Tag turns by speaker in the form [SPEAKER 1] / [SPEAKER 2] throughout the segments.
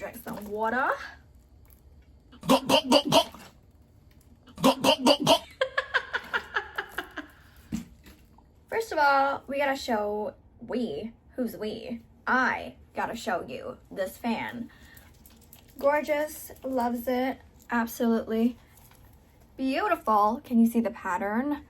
[SPEAKER 1] drink some water. First of all, we gotta show who's we? I gotta show you this fan. Gorgeous, loves it, absolutely. Beautiful. Can you see the pattern?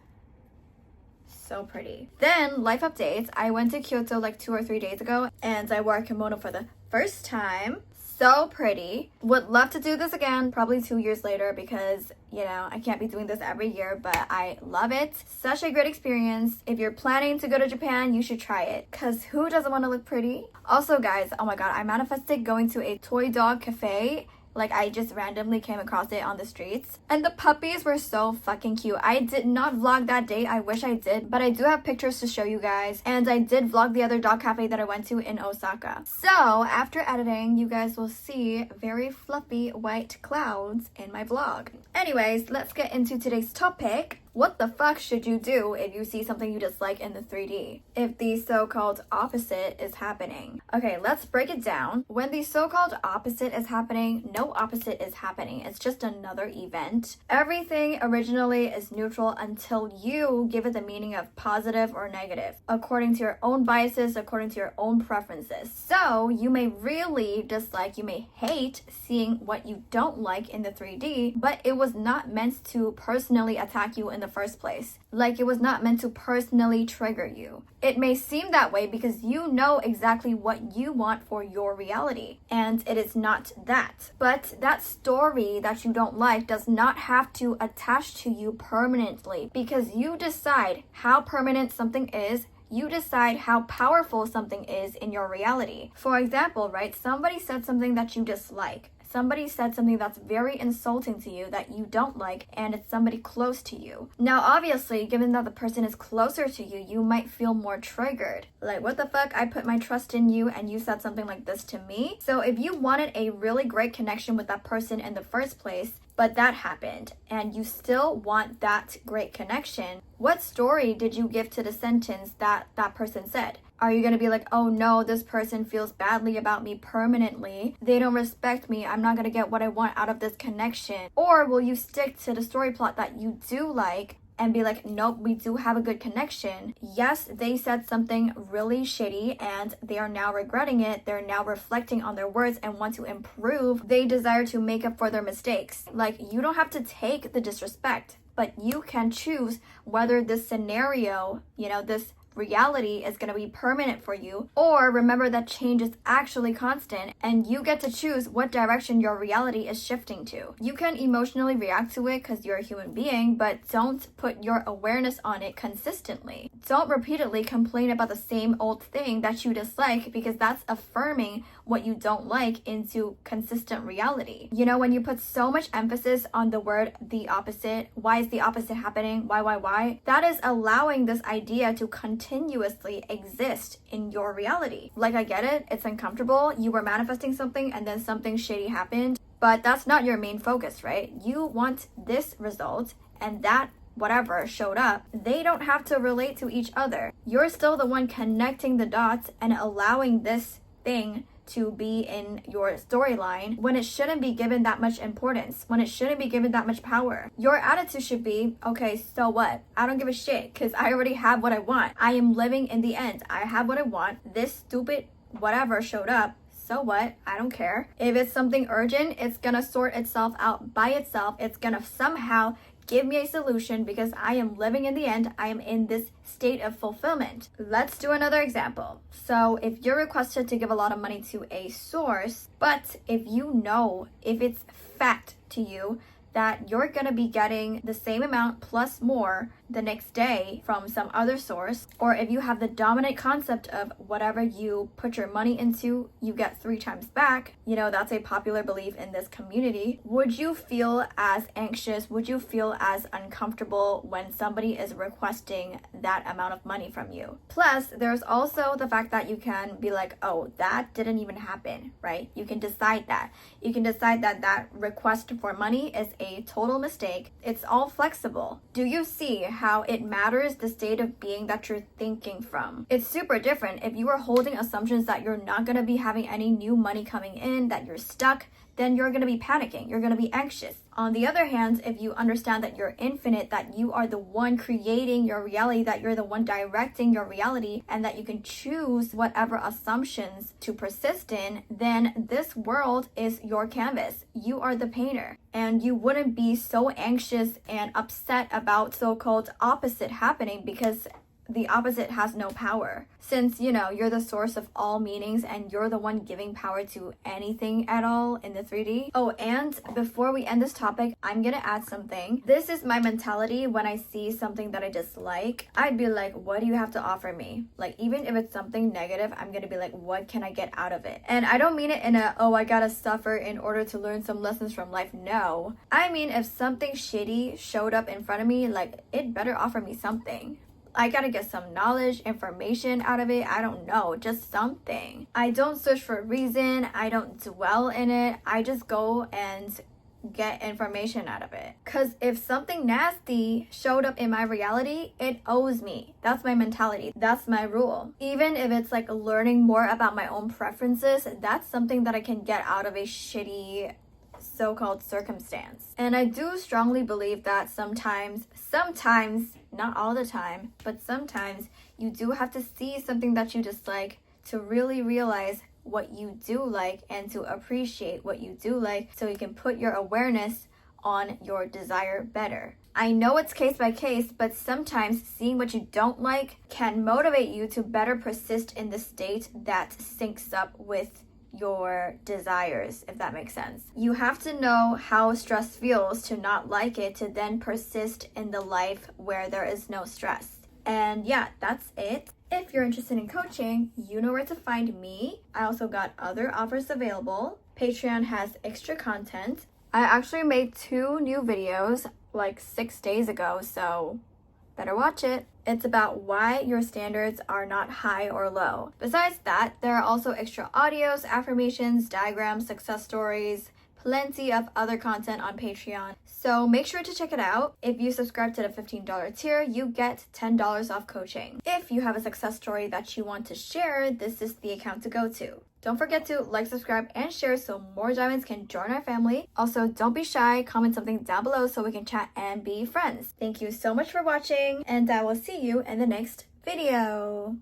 [SPEAKER 1] So pretty. Then, life updates. I went to Kyoto like 2 or 3 days ago and I wore a kimono for the first time. So pretty. Would love to do this again, probably 2 years later, because, you know, I can't be doing this every year, but I love it. Such a great experience. If you're planning to go to Japan, you should try it, because who doesn't want to look pretty? Also, guys, oh my god, I manifested going to a toy dog cafe. Like, I just randomly came across it on the streets. And the puppies were so fucking cute. I did not vlog that day. I wish I did. But I do have pictures to show you guys. And I did vlog the other dog cafe that I went to in Osaka. So, after editing, you guys will see very fluffy white clouds in my vlog. Anyways, let's get into today's topic. What the fuck should you do if you see something you dislike in the 3D? If the so-called opposite is happening. Okay, let's break it down. When the so-called opposite is happening, no opposite is happening. It's just another event. Everything originally is neutral until you give it the meaning of positive or negative, according to your own biases, according to your own preferences. So, you may really dislike, you may hate seeing what you don't like in the 3D, but it was not meant to personally attack you in the first place. Like, it was not meant to personally trigger you. It may seem that way because you know exactly what you want for your reality, and it is not that. But that story that you don't like does not have to attach to you permanently, because you decide how permanent something is. You decide how powerful something is in your reality. For example, right, somebody said something that you dislike. Somebody said something that's very insulting to you that you don't like, and it's somebody close to you. Now, obviously, given that the person is closer to you, you might feel more triggered. Like, what the fuck? I put my trust in you and you said something like this to me? So if you wanted a really great connection with that person in the first place, but that happened, and you still want that great connection, what story did you give to the sentence that that person said? Are you gonna be like, oh no, this person feels badly about me permanently, they don't respect me, I'm not gonna get what I want out of this connection? Or will you stick to the story plot that you do like and be like, nope, we do have a good connection. Yes, they said something really shitty and they are now regretting it. They're now reflecting on their words and want to improve. They desire to make up for their mistakes. Like, you don't have to take the disrespect, but you can choose whether this scenario, you know, this reality is going to be permanent for you, or remember that change is actually constant and you get to choose what direction your reality is shifting to. You can emotionally react to it because you're a human being, but don't put your awareness on it consistently. Don't repeatedly complain about the same old thing that you dislike, because that's affirming what you don't like into consistent reality. You know, when you put so much emphasis on the word the opposite, why is the opposite happening? Why? That is allowing this idea to continuously exist in your reality. Like, I get it, it's uncomfortable. You were manifesting something and then something shitty happened, but that's not your main focus, right? You want this result, and that whatever showed up, they don't have to relate to each other. You're still the one connecting the dots and allowing this thing to be in your storyline when it shouldn't be given that much importance, when it shouldn't be given that much power. Your attitude should be, okay, so what? I don't give a shit because I already have what I want. I am living in the end. I have what I want. This stupid whatever showed up. So what? I don't care. If it's something urgent, it's gonna sort itself out by itself. It's gonna somehow give me a solution because I am living in the end. I am in this state of fulfillment. Let's do another example. So if you're requested to give a lot of money to a source, but if you know, if it's fact to you that you're gonna be getting the same amount plus more the next day from some other source, or if you have the dominant concept of whatever you put your money into, you get 3 times back, you know, that's a popular belief in this community, would you feel as anxious? Would you feel as uncomfortable when somebody is requesting that amount of money from you? Plus, there's also the fact that you can be like, oh, that didn't even happen, right? You can decide that. You can decide that that request for money is a total mistake. It's all flexible. Do you see how it matters the state of being that you're thinking from? It's super different if you are holding assumptions that you're not going to be having any new money coming in, that you're stuck, then you're going to be panicking. You're going to be anxious. On the other hand, if you understand that you're infinite, that you are the one creating your reality, that you're the one directing your reality, and that you can choose whatever assumptions to persist in, then this world is your canvas. You are the painter. And you wouldn't be so anxious and upset about so-called opposite happening, because the opposite has no power. Since, you're the source of all meanings and you're the one giving power to anything at all in the 3D. Oh, and before we end this topic, I'm gonna add something. This is my mentality when I see something that I dislike. I'd be like, what do you have to offer me? Like, even if it's something negative, I'm gonna be like, what can I get out of it? And I don't mean it in a, oh, I gotta suffer in order to learn some lessons from life. No. I mean, if something shitty showed up in front of me, like, it better offer me something. I gotta get some knowledge, information out of it. I don't know, just something. I don't search for a reason. I don't dwell in it. I just go and get information out of it. Because if something nasty showed up in my reality, it owes me. That's my mentality. That's my rule. Even if it's like learning more about my own preferences, that's something that I can get out of a shitty so-called circumstance. And I do strongly believe that sometimes, not all the time, but sometimes you do have to see something that you dislike to really realize what you do like and to appreciate what you do like, so you can put your awareness on your desire better. I know it's case by case, but sometimes seeing what you don't like can motivate you to better persist in the state that syncs up with your desires, if that makes sense. You have to know how stress feels to not like it, to then persist in the life where there is no stress. And yeah, that's it. If you're interested in coaching, you know where to find me. I also got other offers available. Patreon has extra content. I actually made 2 new videos like 6 days ago, so better watch it. It's about why your standards are not high or low. Besides that, there are also extra audios, affirmations, diagrams, success stories, plenty of other content on Patreon. So make sure to check it out. If you subscribe to the $15 tier, you get $10 off coaching. If you have a success story that you want to share, this is the account to go to. Don't forget to like, subscribe, and share so more diamonds can join our family. Also, don't be shy. Comment something down below so we can chat and be friends. Thank you so much for watching, and I will see you in the next video.